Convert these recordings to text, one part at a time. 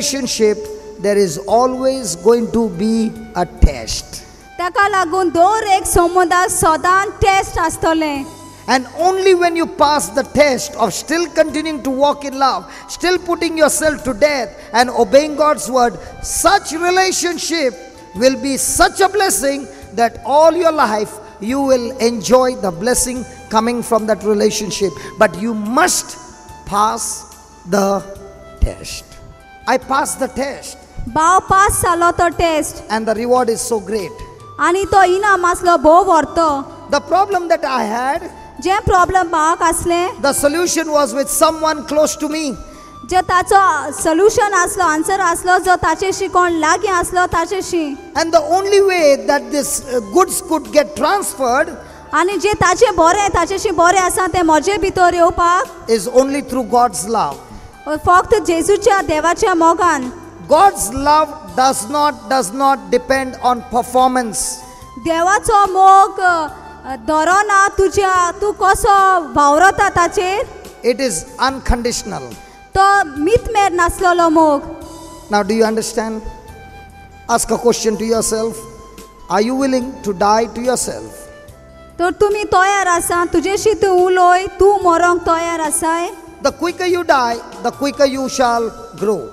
relationship, there is always going to be a test. ताका लागून दर एक संबंधाक सदां टेस्ट आसतलें. And only when you pass the test of still continuing to walk in love, still putting yourself to death and obeying God's word, such relationship will be such a blessing that all your life you will enjoy the blessing coming from that relationship. But you must pass the test. I passed the test. भाव पास जालो तो test And the reward is so great. आनी तो इनाम आसलो भोव व्हरतो. The problem that I had, J problem म्हाक आसलें, the solution was with someone close to me. जे ताचो सोल्युशन आसलो, आन्सर आसलो जो ताचेशी कोण लागीं आसलो ताचेशी. And the only way that this goods could get transferred आनी जे ताचे बरें ताचेशी बरें आसा तें म्हजे भितर येवपाक is only through God's love. फक्त जेजूच्या देवाच्या मोगान. God's love does not depend on performance. देवाचो मोग धरोना तुज्या तूं कसो वावरता ताचेर. It is unconditional. तो मितमेर नासलेलो मोग. Now do you understand? Ask a question to yourself. Are you willing to die to yourself? तर तुमी तयार आसा तुजेशी तूं उलोय, तूं मरोंक तयार आसाय. The quicker you die, the quicker you shall grow.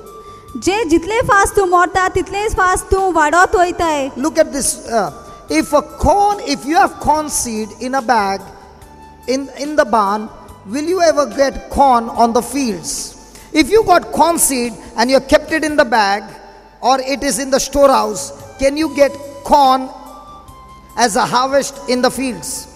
जे जितले फास्ट तूं मरता तितलेच फास्ट तूं वाडत वयताय. Look at this. If you have corn seed in a bag in the barn, will you ever get corn on the fields? If you got corn seed and you kept it in the bag or it is in the storehouse, can you get corn as a harvest in the fields?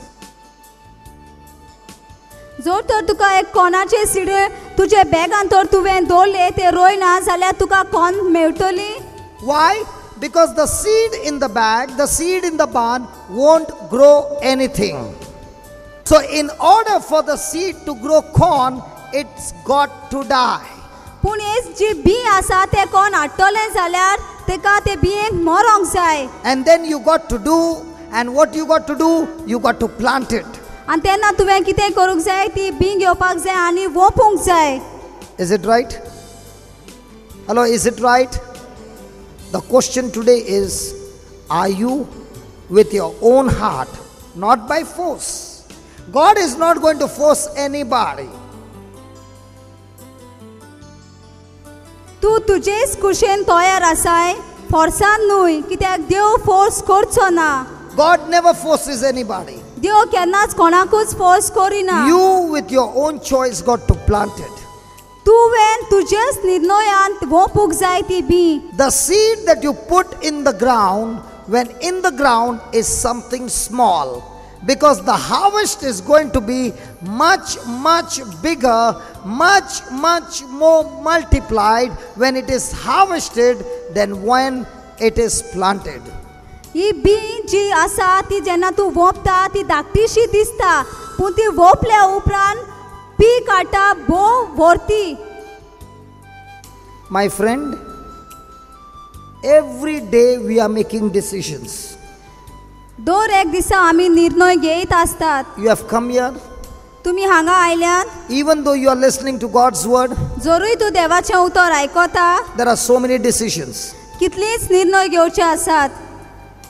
जर तर तुका एक कोणाचे seed तुजे बॅगान तर तुवें दवरले ते रोयना जाल्यार तुका कोण मेळटली. Why? Because the seed in the bag, the seed in the barn won't grow anything. So in order for the seed to grow corn, it's got to die. पूण हेच जी बी आसा ते कोण हाडटले जाल्यार तेका ते बियेक मरोंक जाय. And then you got to do, and what you got to do, you got to plant it. आनी तेन्ना तुवें कितें करूंक जाय, ती बी घेवपाक जाय आनी वोपूंक जाय. Is it right? Hello, is it right? The question today is, are you with your own heart, not by force? God is not going to force anybody. तूं तुजेच कुशेन तयार आसाय, फोर्सान न्हय, कित्याक देव फोर्स करचो ना. God never forces anybody. देव केन्नाच कोणाकूच फोर्स करिना. You with your own choice got to plant it. तुवें तुजेच निर्णयान वोपूंक जाय ती B. The seed that you put in the ground, when in the ground, is something small, because the harvest is going to be much bigger, much more multiplied when it is harvested than when it is planted. ही बी जी आसा ती जेन्ना तूं वोपता ती धाकटीशी दिसता, पूण ती वोपल्या उपरांत पीक हाडटा भोव व्हरती. My friend, every day we are making decisions. दर एक दिसा आमी निर्णय घेयत आसतात. You have come here, तुमी हांगा आयल्यात, even though you are listening to God's word, जरूय तूं देवाचें उतर आयकता, there are so many decisions. कितलीच निर्णय घेवचे आसात.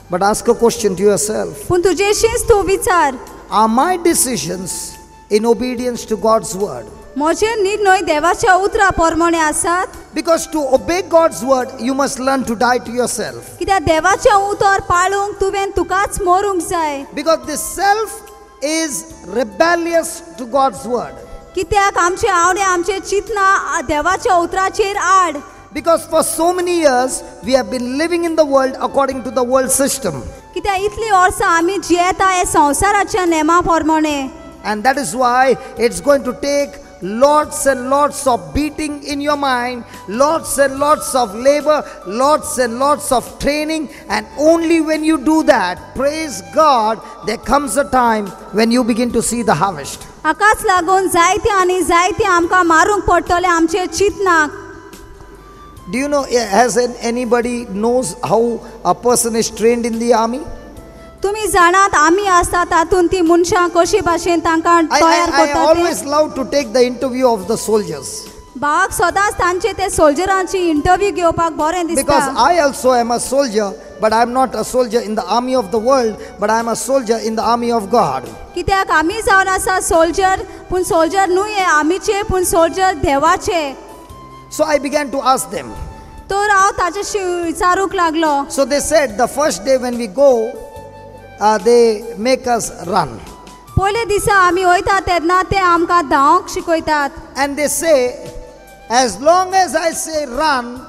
But ask a question to yourself. पूण तुजेशीच तूं विचार, Are my decisions in obedience to God's word? म्हजे निर्णय देवाच्या उतरा प्रमाणे आसात. Because to obey God's word, you must learn to die to yourself. कित्याक देवाचें उतर पाळूंक तुवें तुकाच मरूंक जाय. Because this self is rebellious to God's word. कित्याक आमचे आवडे आमचे चिंतना देवाच्या उतराचेर आड. Because for so many years, we have been living in the world according to the world system. कित्याक इतली वर्सां आमी जियेता हे संवसाराच्या नेमा प्रमाणे. And that is why it's going to take lots and lots of beating in your mind, lots and lots of labor, lots and lots of training, and only when you do that, praise God, there comes a time when you begin to see the harvest. हाकाच लागून जायते आनी जायते आमकां मारूंक पडटले आमचे चिंतनाक. Do you know, has anybody knows how a person is trained in the army? तुमी जाणात आमी आसता तातूंत ती मनशां कशी भाशेन तांकां तयार I करतात. always love to take the interview of the soldiers. भावाक सदांच तांचे ते सोल्जरांची इंटरव्यू घेवपाक बरें Because दिसता I also am a soldier, but I am not a soldier in the army of the world, but I am a soldier in the army of God. कित्याक आमी जावन आसा सोल्जर पूण सोल्जर न्हू हे आमीचे पूण सोल्जर देवाचे. So I began to ask them. तर हांव ताचेशी विचारूंक लागलो. So they said the first day when we go, they make us run. पयले दिसा आमी वयता तेन्ना ते आमकां धांवंक शिकयतात. And they say, as long as I say run,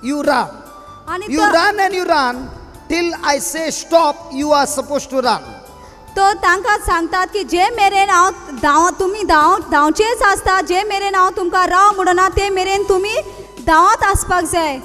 you run. आनी You run and you run till I say stop, you are supposed to run. तो तांकां सांगतात की जे मेरेन हांव तुमी धांवचेच आसता, जे मेरेन हांव तुमकां राव म्हणना ते मेरेन तुमी धांवत आसपाक जाय.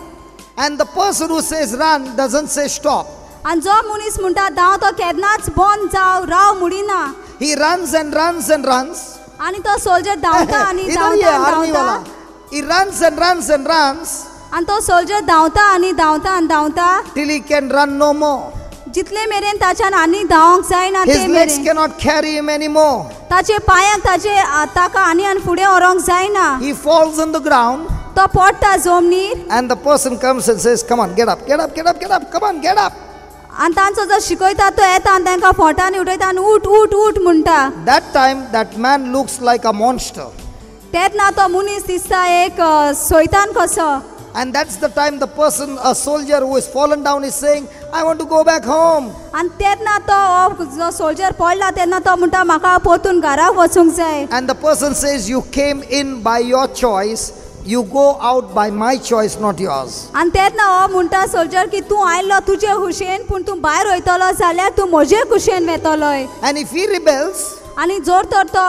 And the person who says run doesn't say stop. आनी जो मनीस म्हणटा धांव तो केन्नाच बंद जाव Rao म्हणिना. He runs and runs and runs. आनी तो सोल्जर धांवता आनी इधर ये धांवता army धांवता वाला. He runs and runs and runs आनी तो सोल्जर धांवता आनी धांवता आनी धांवता till he can run no more. जितले मेरेन ताच्यान आनी धांवंक जायना His ते legs मेरेन cannot carry him anymore. ताचे पांयाक ताका आनी फुडें व्हरोंक जायना. He falls on the ground तो पडटा जमनीर and the person comes and says, come on, get up, get up, get up, get up, come on, get up. आनी तांचो जो शिकयता तो येता आनी तांकां फोटांनी उठयता आनी उठ उठ उठ म्हणटा. That time that man looks like a monster. तेन्ना तो मनीस दिसता एक सोयतान कसो. And that's the time the person, a soldier who is fallen down, is saying, I want to go back home. आनी तेन्ना तो जो सोल्जर पडला तेन्ना तो म्हणटा म्हाका परतून घराक वचूंक जाय. And the person says, you came in by your choice, you go out by my choice, not yours. आनी तेन्ना हो म्हणटा सोल्जर की तूं आयलो तुजे खुशेन पूण तूं भायर वयतलो जाल्यार तूं म्हजे खुशेन वेतलोय. And if he rebels, आनी जोर तर तो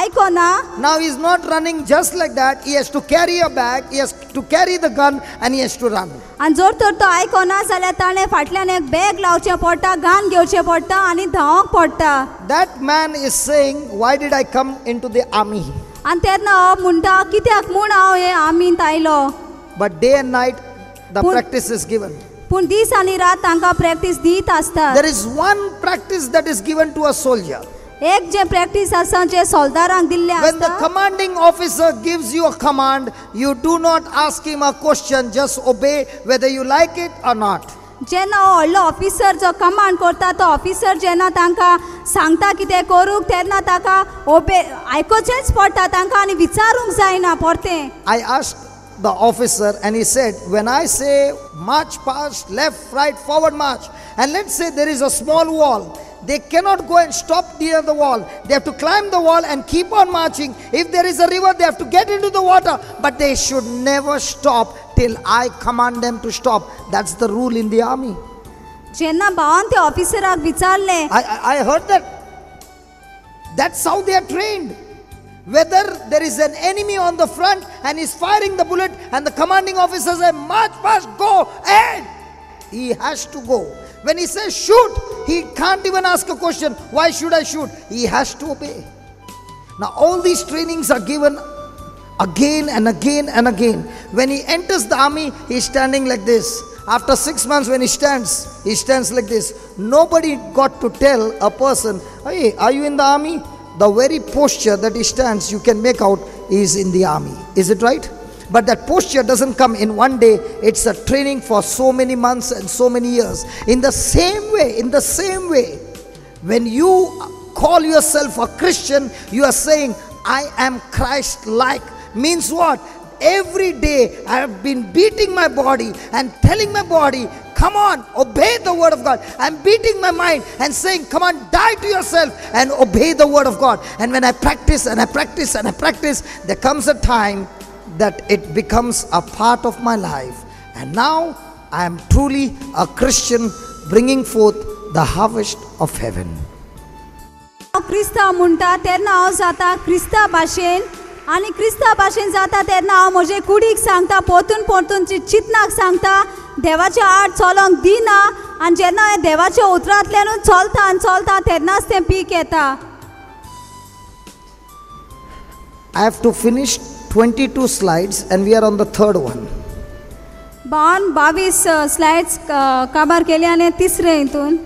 आयकोना. now he is not running just like that. He has to carry a bag, he has to carry the gun, and he has to run. आनी जोर तर तो आयकोना जाल्यार ताणें फाटल्यान एक बॅग लावचें पडटा, गान घेवचें पडटा आनी धांवंक पडटा. That man is saying, why did I come into the army? आनी तेन्ना हो म्हणटा कित्याक म्हूण हांव हे आमींत आयलो. But day and night, the Put- practice is given. पूण दीस आनी रात तांकां प्रॅक्टीस दीत आसता. There is one practice that is given to a soldier. एक जे प्रॅक्टीस आसा जे सोल्दारांक दिल्लें When the आसता. commanding officer gives you a command, you do not ask him a question, just obey whether you like it or not. जेन्ना हो व्हडलो officer जो command करता तो ऑफिसर जेन्ना तांकां सांगता कितें करूंक तेन्ना ताका आयकोचेंच पडटा तांकां आनी विचारूंक जायना परतें. I asked the officer and he said, when I say march past, left, right, forward march, and let's say there is a small wall, they cannot go and stop near the wall. They have to climb the wall and keep on marching. If there is a river, they have to get into the water, but they should never stop till I command them to stop. That's the rule in the army. जेन्ना भावान ते ऑफिसराक विचारलें I heard that. That's how they are trained. Whether there is an enemy on the front and he's firing the bullet and the commanding officer says, march past, go ahead, he has to go. When he says shoot, he can't even ask a question, why should I shoot? He has to obey. Now all these trainings are given again and again and again. When he enters the army, he's standing like this. After 6 months when he stands like this. Nobody got to tell a person, hey, are you in the army? The very posture that he stands, you can make out he is in the army. Is it right? But that posture doesn't come in one day. It's a training for so many months and so many years. In the same way, when you call yourself a Christian, you are saying, I am Christ-like. Means what? Every day I have been beating my body and telling my body, come on, obey the word of God. I'm beating my mind and saying, come on, die to yourself and obey the word of God. And when I practice and I practice and I practice, there comes a time that it becomes a part of my life. And now I am truly a Christian, bringing forth the harvest of heaven. क्रिस्तांव म्हणटा तेन्ना हांव जाता क्रिस्तांव भाशेन आनी क्रिस्तांव भाशेन जाता तेन्ना हांव म्हजे कुडीक सांगता परतून चिंतनाक सांगता देवाचे आड चलोंक दिना आनी जेन्ना हांवें देवाच्या उतरांतल्यानूच चलता तेन्नाच तें पीक येता. I have to finish 22 slides and we are on the third one. 22 slides cover केले आनी तिसरे हितून.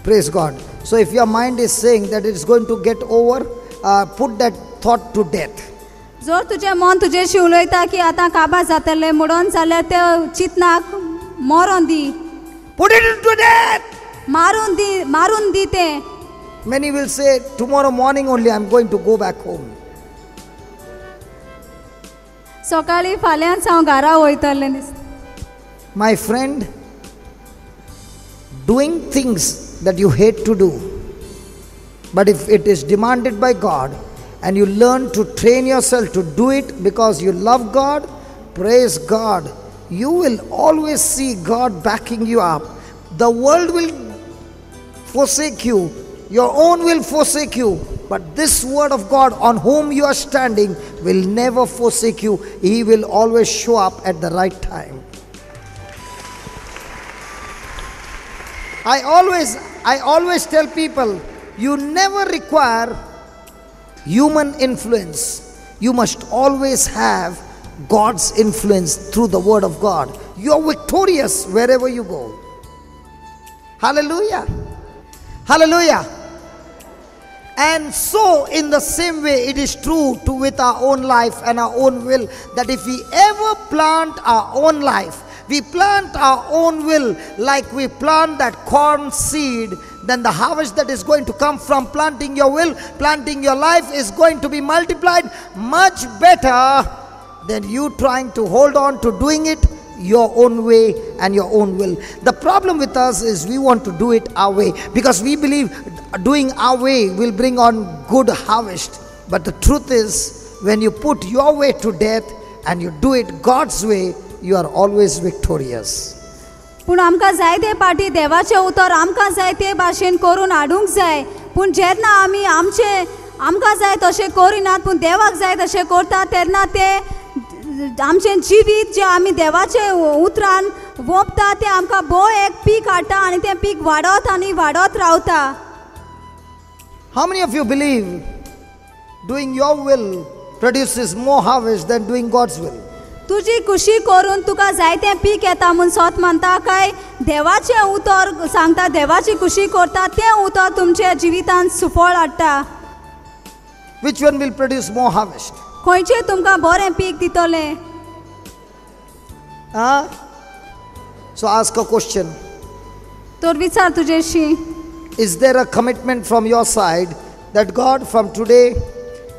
Praise God. So if your mind is saying that it is going to get over, put that thought to death. जर तुजें मन तुजेशी उलयता की आतां काबार जातलें म्हणून जाल्यार ते चिंतनाक मरोन दी, Put it into death. मारून दी तें. Many will say, tomorrow morning only I am going to go back home. सकाळी फाल्यांच हांव घरा वयतलें दिसता. My friend, doing things that you hate to do, but if it is demanded by God and you learn to train yourself to do it because you love God, praise God, you will always see God backing you up. The world will forsake you, your own will forsake you, but this word of God on whom you are standing will never forsake you. He will always show up at the right time. I always tell people, you never require human influence. You must always have God's influence through the word of God. You are victorious wherever you go. Hallelujah. Hallelujah. And so in the same way it is true to with our own life and our own will, that if we ever plant our own life, we plant our own will like we plant that corn seed, then the harvest that is going to come from planting your will, planting your life, is going to be multiplied much better than you trying to hold on to doing it your own way and your own will. The problem with us is we want to do it our way because we believe doing our way will bring on good harvest. But the truth is, when you put your way to death and you do it God's way, you are always victorious. पूण आमकां जाय ते पाटी देवाचें उतर आमकां जाय ते भाशेन करून हाडूंक जाय. पूण जेन्ना आमी आमकां जाय तशें करिनात पूण देवाक जाय तशें करतात, तेन्ना ते आमचें जिवीत जें आमी देवाचे उतरान वोपता तें आमकां भोव एक पीक हाडटा आनी तें पीक वाडत आनी वाडत रावता. How many of you believe doing your will produces more harvest than doing God's will? तुजी खुशी करून तुका जायतें पीक येता म्हूण सोत म्हणटा काय देवाचें उतर सांगता, देवाची खुशी करता तें उतर तुमच्या जिवितांत सुफळ हाडटा? Which one will produce more harvest? खंयचें तुमकां बरें पीक दितलें? So ask a question. तर विचार तुजेशी, Is there a commitment from your side that God, from today,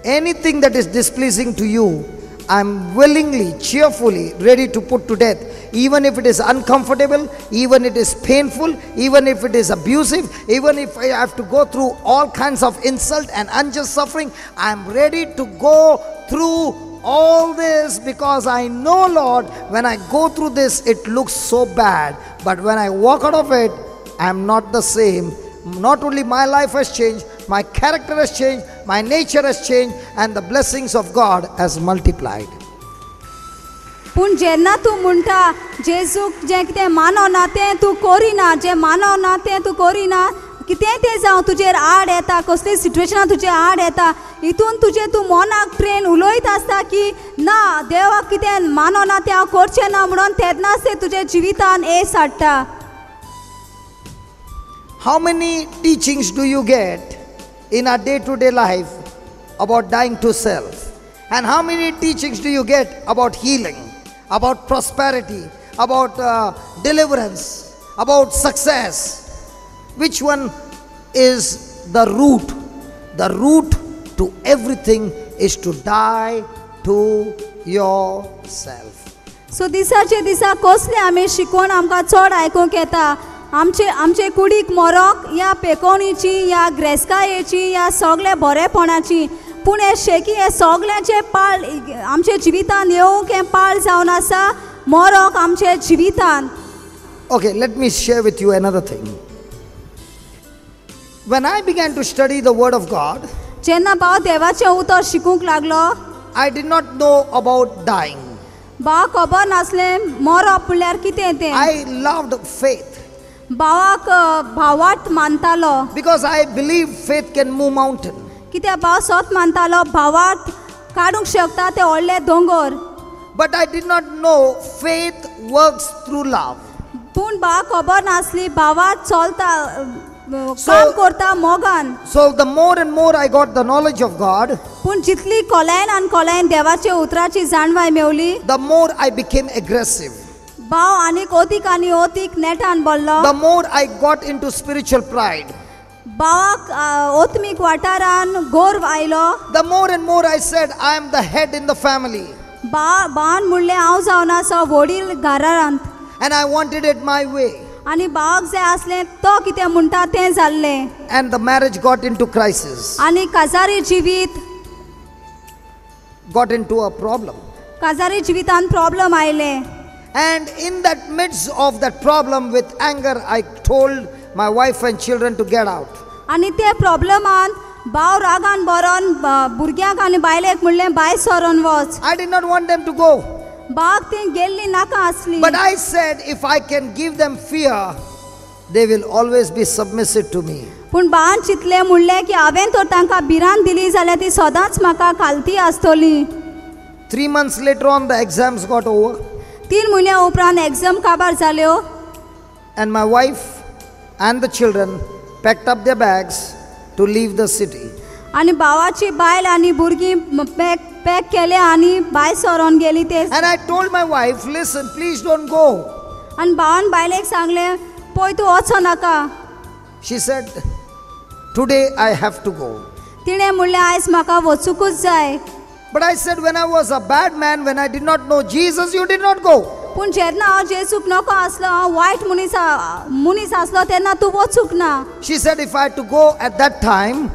anything that is displeasing to you, I'm willingly, cheerfully ready to put to death, even if it is uncomfortable, even if it is painful, even if it is abusive, even if I have to go through all kinds of insult and unjust suffering, I'm ready to go through all this because I know, Lord, when I go through this, it looks so bad, but when I walk out of it, I'm not the same. Not only my life has changed, my character has changed, my nature has changed, and the blessings of God has multiplied. पूण जेन्ना तूं म्हणटा जेजूक जें कितें मानना तें तूं करिना, जें मानना तें तूं करिना, कितेंय तें जावं तुजेर आड येता, कसलीय सिट्युएशनां तुजे आड येता, हितून तुजें तूं मनाक ट्रेन उलयत आसता की ना देवाक कितें मानना तें हांव करचें ना म्हणून, तेन्नाच तें तुज्या जिवितान येस हाडटा. How many teachings do you get in our day-to-day life about dying to self? And how many teachings do you get about healing, about prosperity, about deliverance, about success? Which one is the root? The root to everything is to die to yourself. So दिसाचे दिसा कसले आमी शिकवण आमकां चड आयकूंक येता. आमचे कुडीक मरोक या पेकोवणीची या ग्रेस्कायेची या सगळे बरेपणाची, पूण हे शेकी हे सगळ्याचे पाळ आमच्या जिवितान येवंक हें पाळ जावन आसा मरोक आमच्या जिवितान. Okay, let me share with you another thing. When I began to study the Word of God, जेन्ना हांव देवाचें उतर शिकूंक लागलो, I did not know about dying. भाव खबर नासलें मरप म्हणल्यार कितें तें. I loved faith. भावाक भावार्थ मानतालो. Because I believe faith can move mountain. कित्याक भाव सोत मानतालो भावार्थ काडूंक शकता ते व्हडले दोंगर. But I did not know faith works through love. पूण भाव खबर नासली भावार्थ चलता काम करता मोगान. So the more and more I got the knowledge of God, पूण जितली कोलायन देवाच्या उतराची जाणवाय मेवली, the more I became aggressive. भाव आनीक ओतीक नेटान बोल्लो. The more I got into spiritual pride. भावाक ओतमीक वाठारान गोर्व आयलो. The more and more I said, I am the head in the family. भावान म्हणलें हांव जावन आसा वडील घरांत, And I wanted it my way. आनी भावाक जाय आसलें तो कितें म्हणटा तें जाल्लें. And the marriage got into crisis, आनी काजारी जिवीत got into a problem. काजारी जिवितान प्रॉब्लम आयले. And in that midst of that problem, with anger, I told my wife and children to get out. आनी ते प्रॉब्लमान भाव रागान बरोन भुरग्यांक आनी बायलेक म्हणलें भायर सरोन वच. I did not want them to go. भावाक ती गेल्ली नाका आसली. But I said, if I can give them fear, they will always be submissive to me. पूण भावान चिंतलें म्हणलें की हांवें तर तांकां भिरांत दिली जाल्यार ती सदांच म्हाका खालती आसतली. 3 months later on, the exams got over. 3 म्हयन्या उपरांत एग्जाम काबार जाल्यो. And my wife and the children packed up their bags to leave the city. आनी भावाची बायल आनी भुरगीं पॅक केले आनी भायर सरोन गेली ते. And I told my wife, listen, please don't go. आनी भावान बायलेक सांगलें पळय तूं वचो नाका. She said, today I have to go. तिणें म्हणलें आयज म्हाका वचूंकूच जाय. But I said, when I was a bad man, when I did not know Jesus, you did not go. पूण जेन्ना हांव जेजूक नको आसलो, हांव वायट मनीस आसलो तेन्ना तूं वचूंक ना. She said, if I had to go at that time,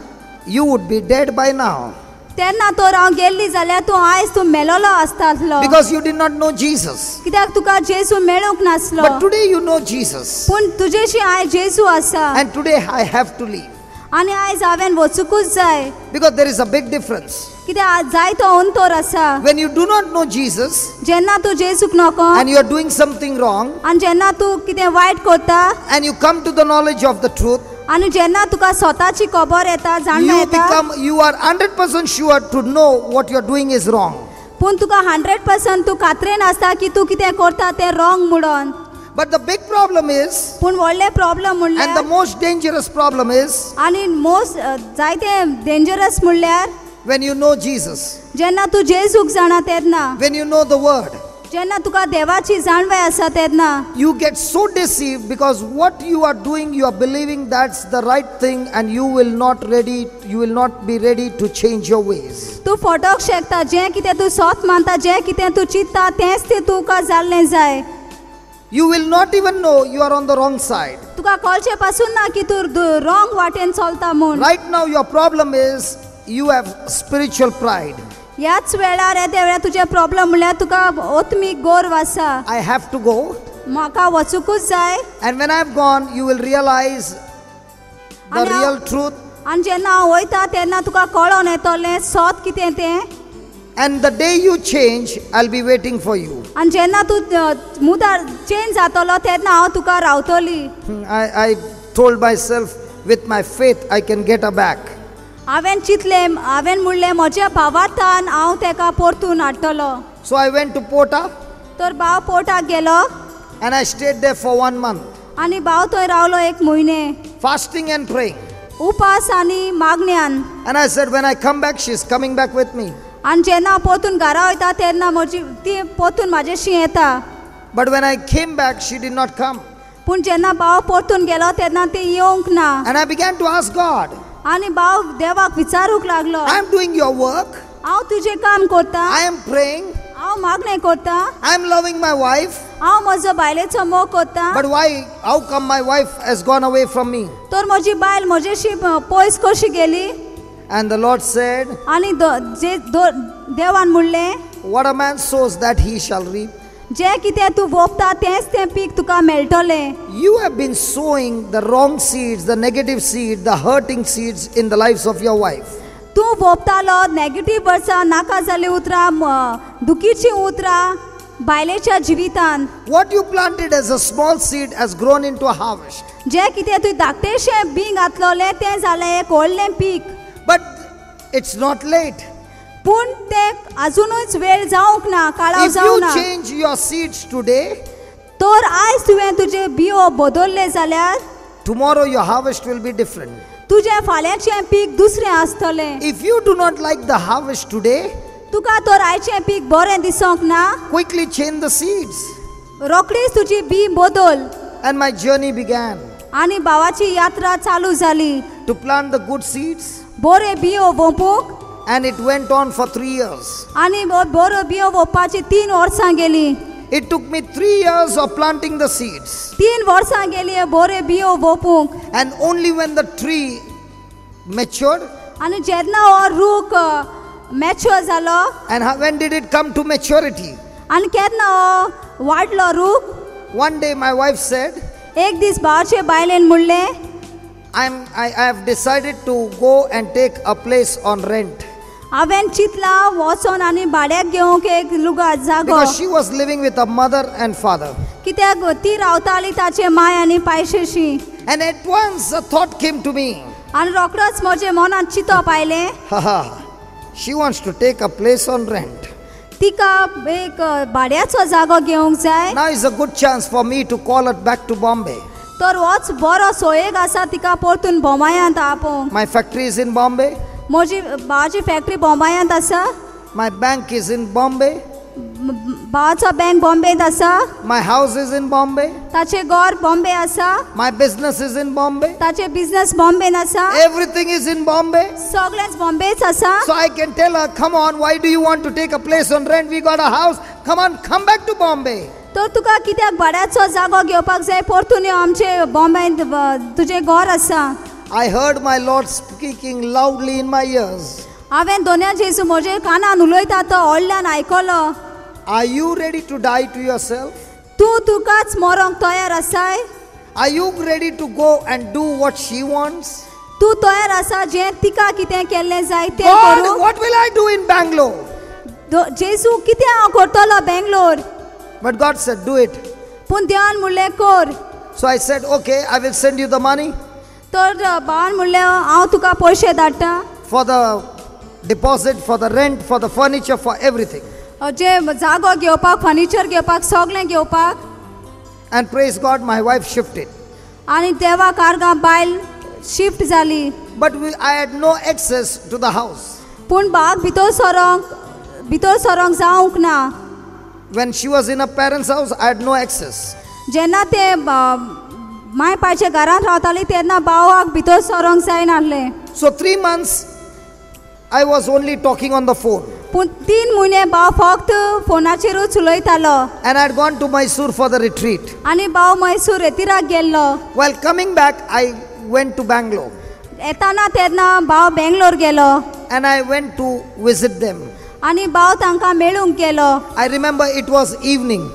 you would be dead by now. तेन्ना तर हांव गेल्ली जाल्यार तूं मेलोलो आसतालो. Because you did not know Jesus. कित्याक तुका जेजू मेळूंक नासलो. But today you know Jesus. पूण तुजेशी आयज जेजू आसा. And today I have to leave. आनी आयज हांवें वचूंकूच जाय. Because there is a big difference. कित्याक जायतो अंतर आसा. When you do not know Jesus जेन्ना तूं जेजूक नको and you are doing something wrong, आनी जेन्ना तूं कितें वायट करता and you come to the knowledge of the truth, आनी जेन्ना तुका स्वताची खबर येता, जाणा येता, you are 100% sure to know what you are doing is wrong. पूण तुका 100% तूं खात्रेन आसता की तूं कितें करता तें रॉंग म्हणून. But the big problem is, पूण व्हडलें प्रॉब्लम and the म्हणल्यार most dangerous problem is, आनी मोस्ट जायतें डेंजरस म्हणल्यार when you know Jesus, जेन्ना तूं जेजूक जाणा तेन्ना, when you know the word, जेन्ना तुका देवाची जाणवाय आसा तेन्ना you get so deceived because what you are doing, you are believing that's the right thing, and you will not be ready to change your ways. तूं फटोवंक शकता. जें कितें तूं सोत मानता, जें कितें तूं चिंतता तेंच तें तुका जाल्लें जाय. You will not even know you are on the wrong side. तुका कळचें पासून ना की तूं रॉंग वाटेन चलता म्हूण. Right now your problem is you have spiritual pride. ह्याच वेळार येते वेळार तुजें प्रॉब्लम म्हणल्यार तुका ओतमीक गोर्व आसा. I have to go. म्हाका वचूंकूच जाय. And when I have gone, you will realize the And real truth. आनी जेन्ना हांव वयता तेन्ना तुका कळोन येतलें सोत कितें तें. And the day you change, I'll be waiting for you. आनी जेन्ना तूं मुदार चेंज जातलो तेन्ना हांव तुका रावतली. I told myself, with my faith, I can get her back. हांवें चिंतलें, हांवें म्हणलें म्हज्या भावार्थान हांव तेका परतून हाडटलो. So I went to Pota तर भाव पोर्टाक गेलो and I stayed there for 1 month, आनी भाव थंय रावलो 1 म्हयने fasting and praying. उपास आनी मागण्यान. And I said, when I come back, she's coming back with me. आनी जेन्ना हांव परतून घरा वयता तेन्ना ती परतून म्हाजेशी येता. But when I came back, she did not come. पूण जेन्ना भाव परतून गेलो तेन्ना ती येवंक ना. And I began to ask God, आनी भाव देवाक विचारूंक लागलो, I am doing your work. हांव तुजें काम करता, I am praying. हांव मागणें करता, I am loving my wife. हांव म्हजो बायलेचो मोग करता. But why? How come my wife has gone away from me? तर म्हजी बायल म्हजेशी पयस कशी गेली. And the Lord said, आनी देवान म्हणलें, what a man sows, that he shall reap. जें कितें तूं रोंपता तेंच तें पीक तुका मेळटलें. You have been sowing the wrong seeds, the negative seed, the hurting seeds in the lives of your wife. तूं रोंपतालो नेगेटीव वर्सां, नाका जाली उतरां, दुखीची उतरां बायलेच्या जिवितान. What you planted as a small seed has grown into a harvest. जें कितें तुवें धाकटेशें बी घातलोलें तें जालें एक व्हडलें peak. But it's not late. पूण तें अजुनूच वेळ जावंक ना, काळाव If जावं you ना. change your seeds today, तर आयज तुवें तुजें बियो बदलले जाल्यार tomorrow your harvest will be different. तुझे फाल्यांचें पीक दुसरें आसतलें. If you do not like the harvest today, तुका तर आयचें पीक बरें दिसोंक ना, quickly change the seeds. रोखडीच तुजी बी बदल. And my journey began आनी भावाची यात्रा चालू जाली. to plant the good seeds, बरे बियो वोपूंक and it went on for 3 years. आनी बरो बियो वोवपाची 3 वर्सां गेली. It took me 3 years of planting the seeds. 3 वर्सां गेली बरे बियो वोपूंक. And only when the tree matured, आनी जेन्ना हो रूख मॅच्युअर जालो and when did it come to maturity? आनी केन्ना हो वाडलो रूख. One day my wife said, एक दीस भावाचे बायलेन म्हणलें, I have decided to go and take a place on rent. हांवें चिंतलां वचोन आनी भाड्याक घेवंक एक लुगार जागो. Because she was living with her mother and father. कित्याक ती रावताली ताचे माय आनी पायशेशी. And at once a thought came to me. आनी रोखडोच म्हजे मनांत चिंतप आयलें, Haha, she wants to take a place on rent. तिका एक भाड्याचो जागो घेवंक जाय. Now is a good chance for me to call her back to Bombay. तर होच बरो सोयेग आसा तिका परतून बोमायांत आपोवंक. My factory is in Bombay. म्हजी भावाची फॅक्टरी बोमायांत आसा. My bank is in Bombay. भावाचो बँक बॉम्बेंत आसा. My house is in Bombay. ताचे घर बॉम्बे आसा. My business is in Bombay. ताचे बिझनेस बॉम्बेन आसा. Everything is in Bombay. सगळेंच बॉम्बेच आसा. So I can tell her, come on, why do you want to take a place on rent? We got a house. Come on, come back to Bombay. तर तुका कित्याक भाड्याचो जागो घेवपाक जाय परतून यो आमचे बॉम्बेंत तुजें घर आसा. I heard my Lord speaking loudly in my ears. हांवें दोनूय जेजू म्हजे कानान उलयता तो व्हडल्यान आयकलो. Are you ready to die to yourself? तूं तुकाच मरोंक तयार आसाय. Are you ready to go and do what she wants? तूं तयार आसा जें तिका कितें केल्लें जाय तें God, करूंक. what will I do in Bangalore? जेजू कितें हांव करतलो Bangalore. But God said, do it. पूण देवान म्हणलें कर. So I said, okay, I will send you the money तर भावान म्हणलें हांव तुका पयशे धाडटा. for the deposit, for the rent, for the furniture, for everything. जे जागो घेवपाक फर्निचर घेवपाक सगळें घेवपाक. And praise God, my wife shifted. आनी देवा कारगा बायल शिफ्ट जाली. But I had no access to the house. पूण भावाक भितर सरोंक जावंक ना. When she was in her parents' house, I had no access. जेन्ना ते माय पायच्या घरांत रावताली तेन्ना भावाक भितर सरोंक जायनासलें. So 3 months, I was only talking on the phone. पूण 3 म्हयने भाव फक्त फोनाचेरूच उलयतालो. And I had gone to Mysore for the retreat. आनी भाव मैसूर रेतिराक गेल्लो. While coming back, I went to Bangalore. येताना तेन्ना भाव बेंगलोर गेलो. And I went to visit them. आनी भाव तांकां मेळूंक गेलो. I remember it was evening.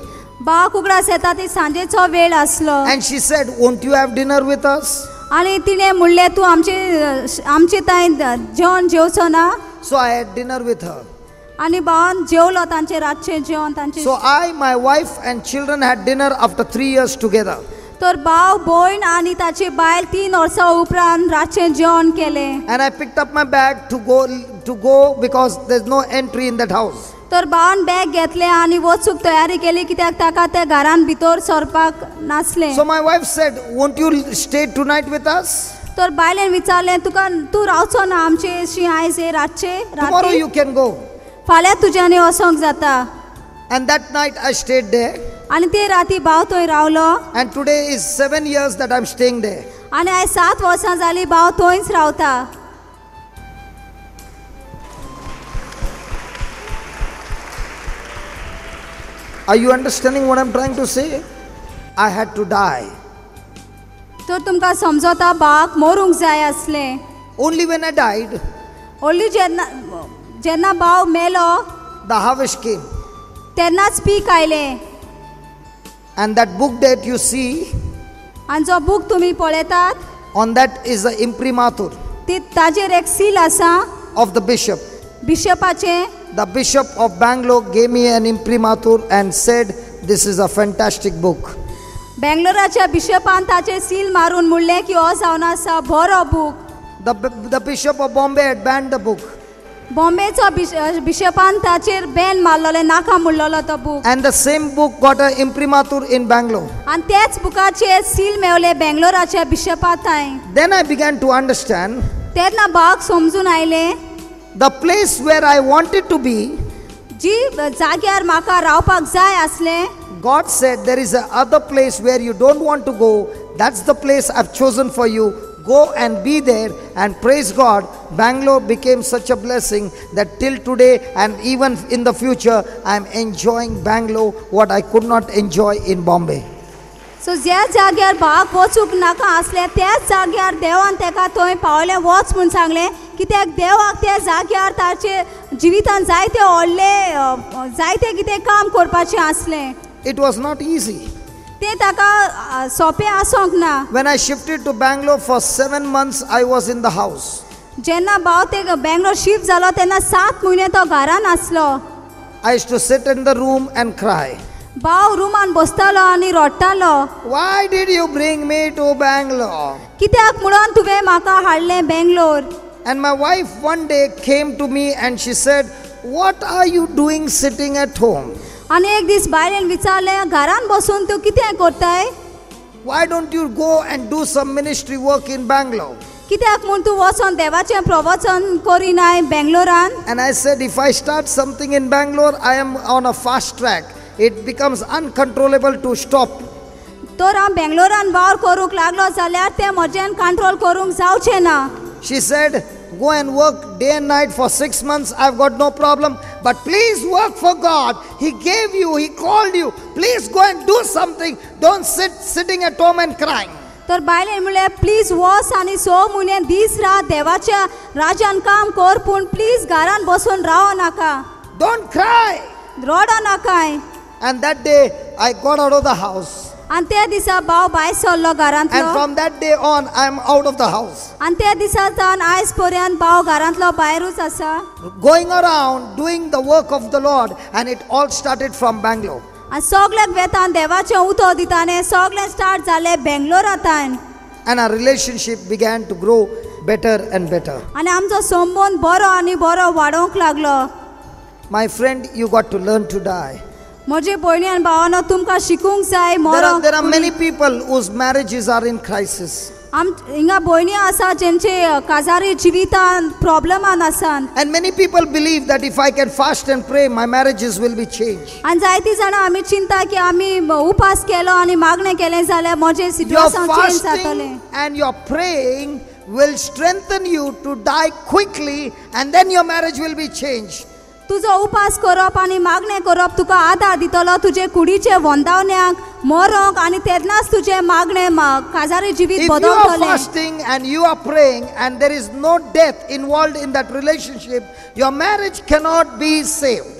भाव कुगडास येता ती सांजेचो वेळ आसलो. And she said, won't you have dinner with us? आनी तिणें म्हणलें तूं आमचे थंय जेवण जेवचो ना. So I had dinner with her. आनी भावान जेवलो तांचे रातचें जेवण तांचे. So I, my wife and children had dinner after 3 years together. तर भाव भयण आनी ताची बायल 3 वर्सां उपरांत रातचें जेवण केलें. And I picked up my bag to go because there's no entry in that house. तर भावान बॅग घेतलें आनी वचूंक तयारी केली कित्याक ताका त्या घरान भितर सरपाक नासलें. So my wife said, won't you stay tonight with us? तर बायलेन विचारलें तूं रावचो ना आमचेशी आयज हे रातचे Tomorrow राती. you can go. फाल्यां तुज्यानी वचोंक जाता. And that night I stayed there. आनी ते राती भाव थंय रावलो. And today is 7 years that I'm staying there. आनी आयज 7 वर्सां जालीं भाव थंयच रावता. Are you understanding what I'm trying to say? I had to die. तर तुमकां समजता भावाक मरूंक जाय आसलें. Only when I died, ओली जेन्ना भाव मेलो the harvest came. तेन्नाच पीक आयलें. And that book that you see, आनी जो बूक तुमी पळयतात on that is the imprimatur ताजेर एक सील आसा of the bishop. बिशपाचें. The bishop of Bangalore gave me an imprimatur and said, this is a fantastic book. बेंगलोराच्या बिशपान ताचेर seal मारून म्हणलें की हो जावन आसा बरो book. The bishop of Bombay had banned the book. बॉम्बेचो बिशपान ताचेर बॅन मारलोले नाका म्हणलोलो तो book And the same book got an imprimatur in Bangalore. आनी तेच बुकाचेर सील मेवले बेंगलोराच्या बिशपात थंय Then I began to understand तेन्ना भाग समजून आयले the place where I wanted to be. जी जाग्यार म्हाका रावपाक जाय आसले God said there is a other place where you don't want to go. That's the place I've chosen for you. Go and be there, and praise God, Bangalore became such a blessing that till today and even in the future I'm enjoying Bangalore what I could not enjoy in Bombay. सो ज्या जाग्यार भाग वचूंक नाका आसले त्याच जाग्यार देवान तेका थंय पावले वच म्हूण सांगलें कित्याक देवाक त्या जाग्यार ताचे जिवितान जायते व्हडले जायते कितें काम करपाचें आसलें It was not easy. तें ताका सोंपें आसोंक ना When I shifted to Bangalore for 7 months, I was in the house. जेन्ना भाव ते बेंगलोर शिफ्ट जालो तेन्ना 7 म्हयने तो घरान आसलो I used to sit in the room and cry. भाव रुमान बसतालो आनी रडटालो Why did you bring me to Bangalore? कित्याक म्हणून तुवें म्हाका हाडलें Bangalore And my wife one day came to me and she said, what are you doing sitting at home? आनी एक दीस बायलेन विचारलें घरान बसून तूं कितें करताय Why don't you go and do some ministry work in Bangalore? कित्याक म्हूण तूं वचोन देवाचें प्रवचन करिनाय बेंगलोरान And I said, if I start something in Bangalore, I am on a fast track. It becomes uncontrollable to stop. तर हांव बेंगलोरान वावर करूंक लागलो जाल्यार तें म्हज्यान कंट्रोल करूंक जावचें ना She said, go and work day and night for 6 months. I've got no problem. But please work for God. He gave you, He called you. Please go and do something. Don't sitting at home and crying. तर बायलेन म्हणलें please वच आनी 6 म्हयने दीस रात देवाच्या राज्यान काम कर पूण प्लीज घरान बसून रावो नाका Don't cry. रडो नाकाय And that day, I got out of the house. आनी त्या दिसा भाव भायर सरलो And घरांतलो from that day on, I'm out of the house. आनी त्या दिसाच्यान आयज पर्यंत भाव घरांतलो भायरूच आसा Going around, doing the work of the Lord. And it all started from Bangalore. आनी सगळ्याक वेतान देवाचें उतो दितालें सगळें स्टार्ट जालें बेंगलोरांतल्यान And our relationship began to grow better and better. आनी आमचो संबंद बरो आनी बरो वाडोवंक लागलो My friend, you got to learn to die. म्हजे भयणी आनी भावानो तुमकां शिकूंक जाय There are many people whose marriages are in crisis. हिंगा भयणी आसा जेंचे काजारी जिवितान प्रॉब्लमान आसात And many people believe that if I can fast and pray, my marriages will be changed. आनी जायतीं जाणां आमी चिंता की आमी उपास केलो आनी मागणें केलें जाल्यार म्हजें Your सिट्युएशन चेंज जातलें fasting and your praying will strengthen you to die quickly, and then your marriage will be changed. तुजो उपास करप आनी मागणें करप तुका आदार दितलो तुजे कुडीचे वंदावण्याक मरोंक आनी तेन्नाच तुजें मागणें काजारी जिवीत If you are बदलतलें fasting and you are praying and there is no death involved in that relationship, your marriage cannot be saved.